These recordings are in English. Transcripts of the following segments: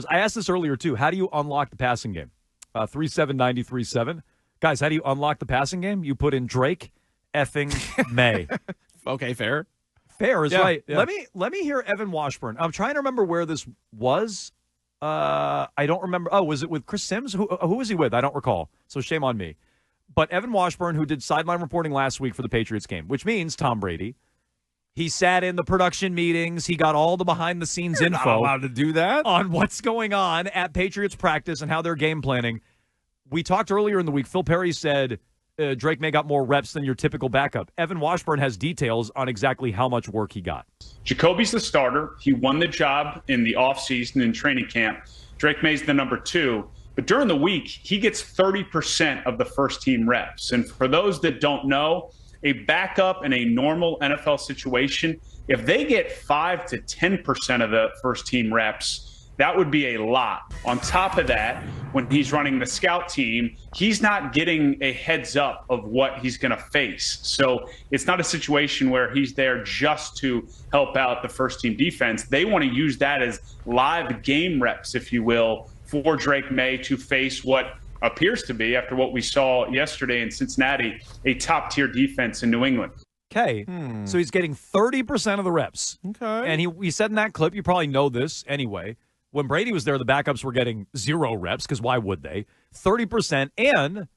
I asked this earlier, too. How do you unlock the passing game? 37937. Guys, how do you unlock the passing game? You put in Drake effing May. Okay, fair. Fair is right. Yeah. Let me hear Evan Washburn. I'm trying to remember where this was. I don't remember. Oh, was it with Chris Sims? Who was he with? I don't recall. So shame on me. But Evan Washburn, who did sideline reporting last week for the Patriots game, which means Tom Brady. He sat in the production meetings. He got all the behind-the-scenes info. Not allowed to do that. On what's going on at Patriots practice and how they're game planning. We talked earlier in the week. Phil Perry said Drake Maye got more reps than your typical backup. Evan Washburn has details on exactly how much work he got. Jacoby's the starter. He won the job in the offseason in training camp. Drake Maye's the number 2. But during the week, he gets 30% of the first-team reps. And for those that don't know, a backup in a normal NFL situation, if they get 5 to 10% of the first-team reps, that would be a lot. On top of that, when he's running the scout team, he's not getting a heads up of what he's going to face. So it's not a situation where he's there just to help out the first-team defense. They want to use that as live game reps, if you will, for Drake Maye to face what appears to be, after what we saw yesterday in Cincinnati, a top-tier defense in New England. Okay, so he's getting 30% of the reps. Okay. And he said in that clip, you probably know this anyway, when Brady was there, the backups were getting 0 reps, because why would they? 30%, and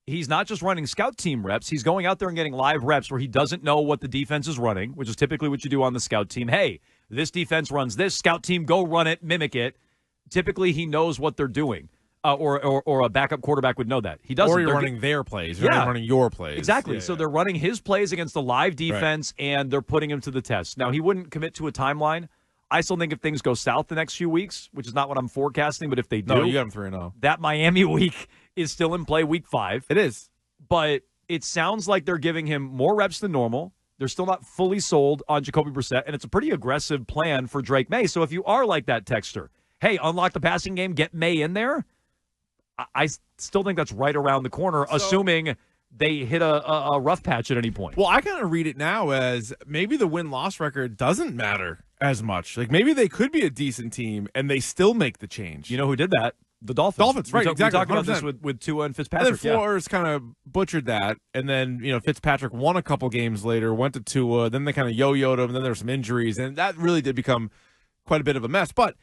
he's not just running scout team reps. He's going out there and getting live reps where he doesn't know what the defense is running, which is typically what you do on the scout team. Hey, this defense runs this. Scout team, go run it, mimic it. Typically, he knows what they're doing. Or a backup quarterback would know that. He doesn't. Or you're running their plays. You're not running your plays. Exactly. Yeah, so they're running his plays against the live defense, and they're putting him to the test. Now, he wouldn't commit to a timeline. I still think if things go south the next few weeks, which is not what I'm forecasting, but if they do, no, you got him 3-0. That Miami week is still in play, week 5. It is. But it sounds like they're giving him more reps than normal. They're still not fully sold on Jacoby Brissett, and it's a pretty aggressive plan for Drake Maye. So if you are like that texter, hey, unlock the passing game, get Maye in there, I still think that's right around the corner, assuming they hit a rough patch at any point. Well, I kind of read it now as maybe the win-loss record doesn't matter as much. Like, maybe they could be a decent team, and they still make the change. You know who did that? The Dolphins. Right, exactly. We talked about 100%. this with Tua and Fitzpatrick. And then Flores kind of butchered that, and then, Fitzpatrick won a couple games later, went to Tua, then they kind of yo-yoed him, and then there were some injuries, and that really did become quite a bit of a mess. But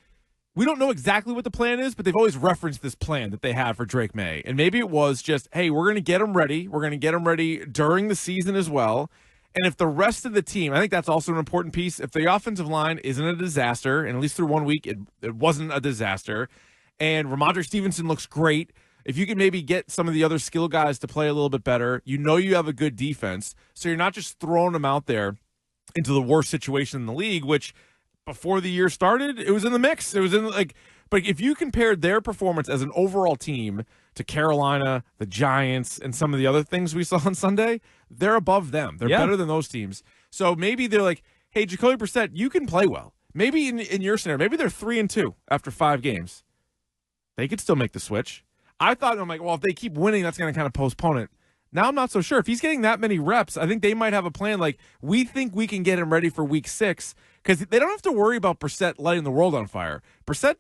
we don't know exactly what the plan is, but they've always referenced this plan that they had for Drake Maye. And maybe it was just, hey, we're going to get him ready. We're going to get him ready during the season as well. And if the rest of the team, I think that's also an important piece, if the offensive line isn't a disaster, and at least through 1 week it wasn't a disaster, and Ramondre Stevenson looks great, if you can maybe get some of the other skill guys to play a little bit better, you have a good defense. So you're not just throwing them out there into the worst situation in the league, which before the year started, it was in the mix. It was in but if you compared their performance as an overall team to Carolina, the Giants, and some of the other things we saw on Sunday, they're above them. They're better than those teams. So maybe they're like, hey, Jacoby Brissett, you can play well. Maybe in your scenario, maybe they're 3-2 after 5 games. They could still make the switch. I'm like, well, if they keep winning, that's going to kind of postpone it. Now I'm not so sure. If he's getting that many reps, I think they might have a plan like, we think we can get him ready for week 6, because they don't have to worry about Brissett lighting the world on fire. Brissett,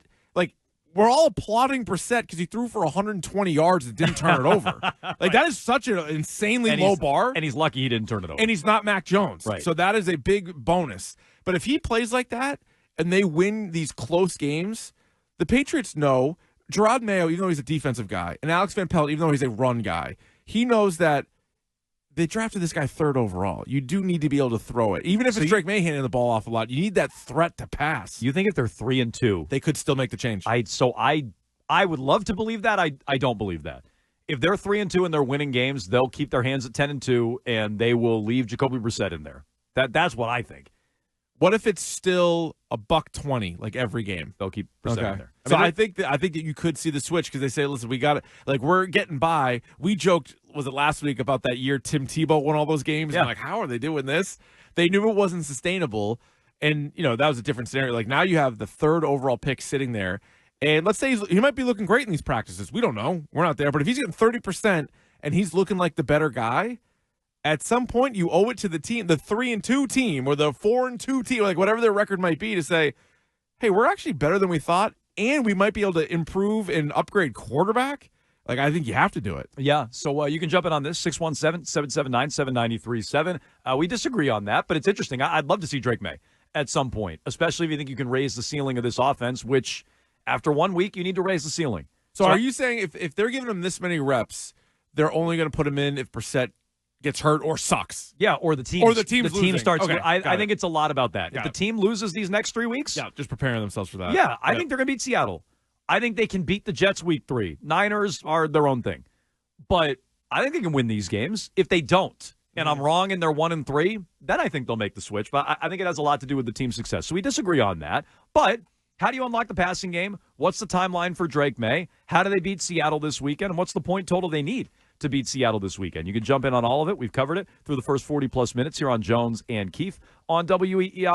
we're all applauding Brissett because he threw for 120 yards and didn't turn it over. That is such an insanely low bar. And he's lucky he didn't turn it over. And he's not Mac Jones. Right. So that is a big bonus. But if he plays like that and they win these close games, the Patriots know Gerard Mayo, even though he's a defensive guy, and Alex Van Pelt, even though he's a run guy, he knows that they drafted this guy 3rd overall. You do need to be able to throw it. Even if it's Drake Maye handing the ball off a lot, you need that threat to pass. You think if they're 3-2, they could still make the change? I would love to believe that. I don't believe that. If they're 3-2 and they're winning games, they'll keep their hands at 10-2, and they will leave Jacoby Brissett in there. That's what I think. What if it's still $120 like every game? They'll keep Brissett in there. I think that you could see the switch because they say, listen, we got it. We're getting by. We joked, was it last week, about that year Tim Tebow won all those games? Yeah. And how are they doing this? They knew it wasn't sustainable, and that was a different scenario. Now you have the 3rd overall pick sitting there, and let's say he might be looking great in these practices. We don't know. We're not there. But if he's getting 30% and he's looking like the better guy, at some point you owe it to the team, the 3-2 team or the 4-2 team, whatever their record might be, to say, hey, we're actually better than we thought. and we might be able to improve and upgrade quarterback, like I think you have to do it. Yeah, so you can jump in on this, 617-779-7937. We disagree on that, but it's interesting. I'd love to see Drake Maye at some point, especially if you think you can raise the ceiling of this offense, which after 1 week, you need to raise the ceiling. So are you saying if they're giving him this many reps, they're only going to put him in if Brissett gets hurt or sucks? Yeah, or the team starts. Okay, I think it's a lot about that. If the team loses these next 3 weeks, just preparing themselves for that. Yeah, I think they're going to beat Seattle. I think they can beat the Jets week 3. Niners are their own thing. But I think they can win these games. If they don't, and I'm wrong and they're 1-3, then I think they'll make the switch. But I think it has a lot to do with the team's success. So we disagree on that. But how do you unlock the passing game? What's the timeline for Drake Maye? How do they beat Seattle this weekend? And what's the point total they need to beat Seattle this weekend? You can jump in on all of it. We've covered it through the first 40-plus minutes here on Jones and Keefe on WEEI.